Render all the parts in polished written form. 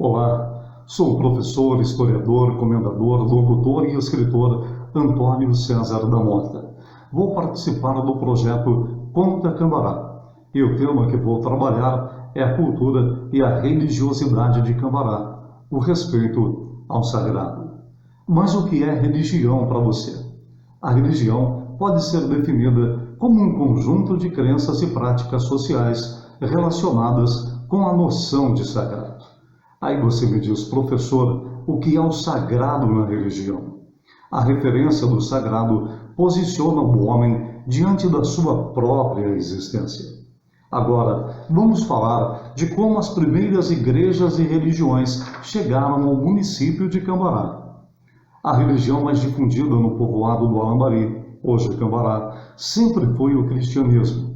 Olá, sou o professor, historiador, comendador, locutor e escritor Antônio César da Mota. Vou participar do projeto Conta Cambará e o tema que vou trabalhar é a cultura e a religiosidade de Cambará, o respeito ao sagrado. Mas o que é religião para você? A religião pode ser definida como um conjunto de crenças e práticas sociais relacionadas com a noção de sagrado. Aí você me diz, professor, o que é o sagrado na religião? A referência do sagrado posiciona o homem diante da sua própria existência. Agora, vamos falar de como as primeiras igrejas e religiões chegaram ao município de Cambará. A religião mais difundida no povoado do Alambari, hoje Cambará, sempre foi o cristianismo.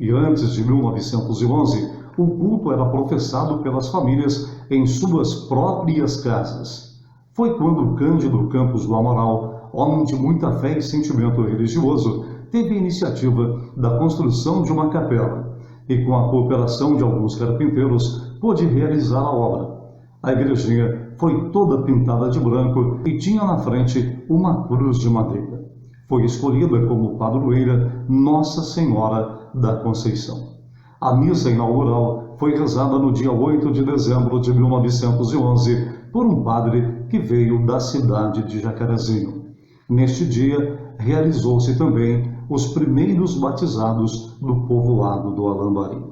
E antes de 1911, o culto era professado pelas famílias em suas próprias casas. Foi quando Cândido Campos do Amaral, homem de muita fé e sentimento religioso, teve a iniciativa da construção de uma capela e, com a cooperação de alguns carpinteiros, pôde realizar a obra. A igrejinha foi toda pintada de branco e tinha na frente uma cruz de madeira. Foi escolhida como padroeira Nossa Senhora da Conceição. A missa inaugural foi rezada no dia 8 de dezembro de 1911 por um padre que veio da cidade de Jacarezinho. Neste dia, realizou-se também os primeiros batizados do povoado do Alambari.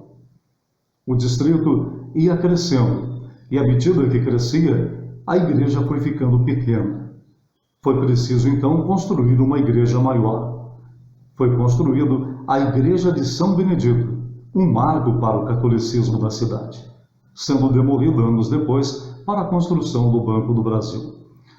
O distrito ia crescendo e, à medida que crescia, a igreja foi ficando pequena. Foi preciso, então, construir uma igreja maior. Foi construído a Igreja de São Benedito, um marco para o catolicismo da cidade, sendo demolido anos depois para a construção do Banco do Brasil.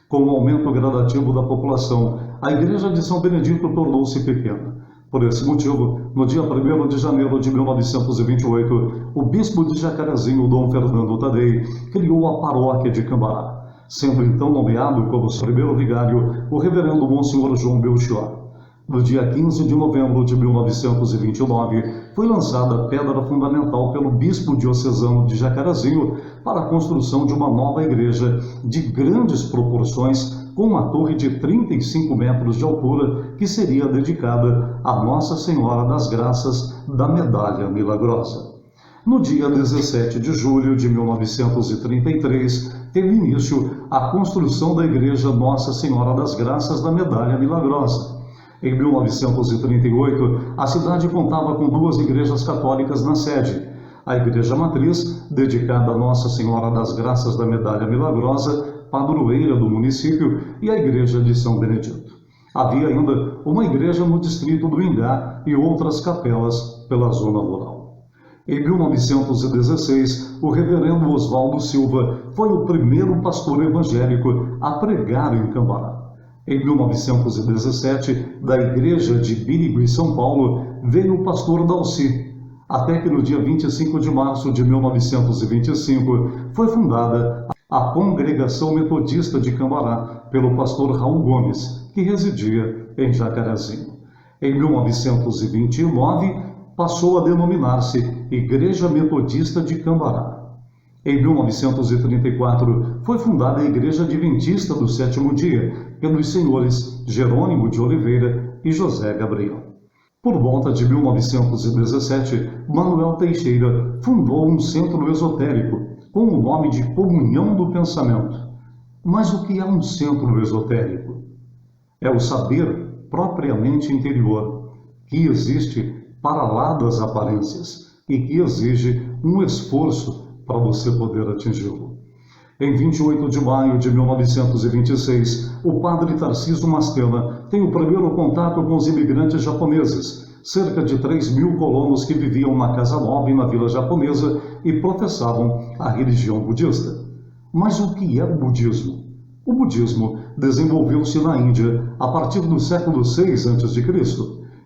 Com o aumento gradativo da população, a Igreja de São Benedito tornou-se pequena. Por esse motivo, no dia 1º de janeiro de 1928, o bispo de Jacarezinho, Dom Fernando Tadei, criou a paróquia de Cambará, sendo então nomeado como seu primeiro vigário o reverendo Monsenhor João Belchior. No dia 15 de novembro de 1929, foi lançada a pedra fundamental pelo bispo diocesano de Jacarezinho para a construção de uma nova igreja de grandes proporções, com uma torre de 35 metros de altura, que seria dedicada a Nossa Senhora das Graças da Medalha Milagrosa. No dia 17 de julho de 1933, teve início a construção da igreja Nossa Senhora das Graças da Medalha Milagrosa. Em 1938, a cidade contava com 2 igrejas católicas na sede. A Igreja Matriz, dedicada a Nossa Senhora das Graças da Medalha Milagrosa, padroeira do município, e a Igreja de São Benedito. Havia ainda uma igreja no distrito do Ingá e outras capelas pela zona rural. Em 1916, o reverendo Oswaldo Silva foi o primeiro pastor evangélico a pregar em Cambará. Em 1917, da igreja de Birigui, São Paulo, veio o pastor Dalci, até que no dia 25 de março de 1925 foi fundada a Congregação Metodista de Cambará pelo pastor Raul Gomes, que residia em Jacarezinho. Em 1929, passou a denominar-se Igreja Metodista de Cambará. Em 1934, foi fundada a Igreja Adventista do Sétimo Dia, pelos senhores Jerônimo de Oliveira e José Gabriel. Por volta de 1917, Manuel Teixeira fundou um centro esotérico, com o nome de Comunhão do Pensamento. Mas o que é um centro esotérico? É o saber propriamente interior, que existe para lá das aparências e que exige um esforço para você poder atingi-lo. Em 28 de maio de 1926, o padre Tarcísio Mastella tem o primeiro contato com os imigrantes japoneses, cerca de 3.000 colonos que viviam na Casa Nova e na Vila Japonesa e professavam a religião budista. Mas o que é o budismo? O budismo desenvolveu-se na Índia a partir do século VI a.C.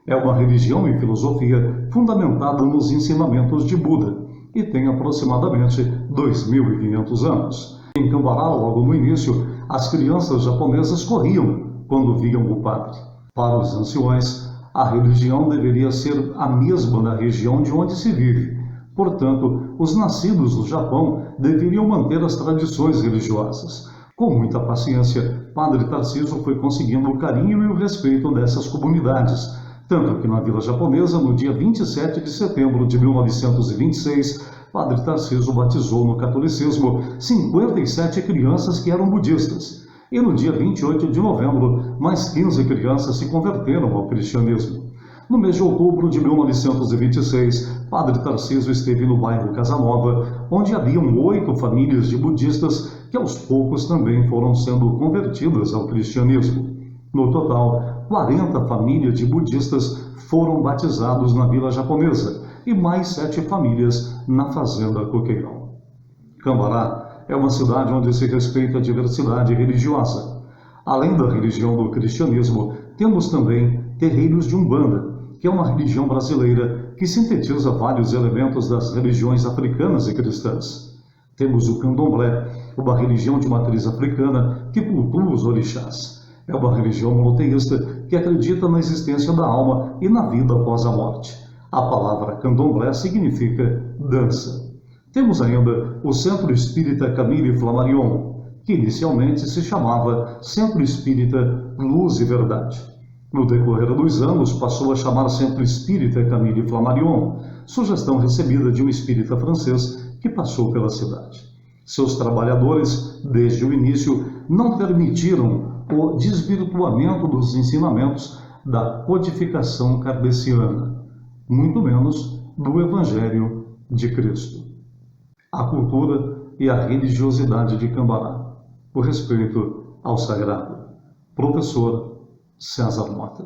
É uma religião e filosofia fundamentada nos ensinamentos de Buda e tem aproximadamente 2.500 anos. Em Cambará, logo no início, as crianças japonesas corriam quando viam o padre. Para os anciões, a religião deveria ser a mesma na região de onde se vive, Portanto, os nascidos no Japão deveriam manter as tradições religiosas. Com muita paciência, Padre Tarcísio foi conseguindo o carinho e o respeito dessas comunidades, tanto que na Vila Japonesa, no dia 27 de setembro de 1926, Padre Tarcísio batizou no catolicismo 57 crianças que eram budistas, e no dia 28 de novembro, mais 15 crianças se converteram ao cristianismo. No mês de outubro de 1926, Padre Tarcísio esteve no bairro Casanova, onde haviam 8 famílias de budistas que aos poucos também foram sendo convertidas ao cristianismo. No total, 40 famílias de budistas foram batizados na Vila Japonesa e mais 7 famílias na Fazenda Coqueirão. Cambará é uma cidade onde se respeita a diversidade religiosa. Além da religião do cristianismo, temos também terreiros de Umbanda, que é uma religião brasileira que sintetiza vários elementos das religiões africanas e cristãs. Temos o Candomblé, uma religião de matriz africana que cultua os orixás. É uma religião monoteísta que acredita na existência da alma e na vida após a morte. A palavra Candomblé significa dança. Temos ainda o Centro Espírita Camille Flammarion, que inicialmente se chamava Centro Espírita Luz e Verdade. No decorrer dos anos, passou a chamar Centro Espírita Camille Flammarion, sugestão recebida de um espírita francês que passou pela cidade. Seus trabalhadores, desde o início, não permitiram o desvirtuamento dos ensinamentos da codificação kardeciana, muito menos do Evangelho de Cristo. A cultura e a religiosidade de Cambará, o respeito ao sagrado. Professor César Mota.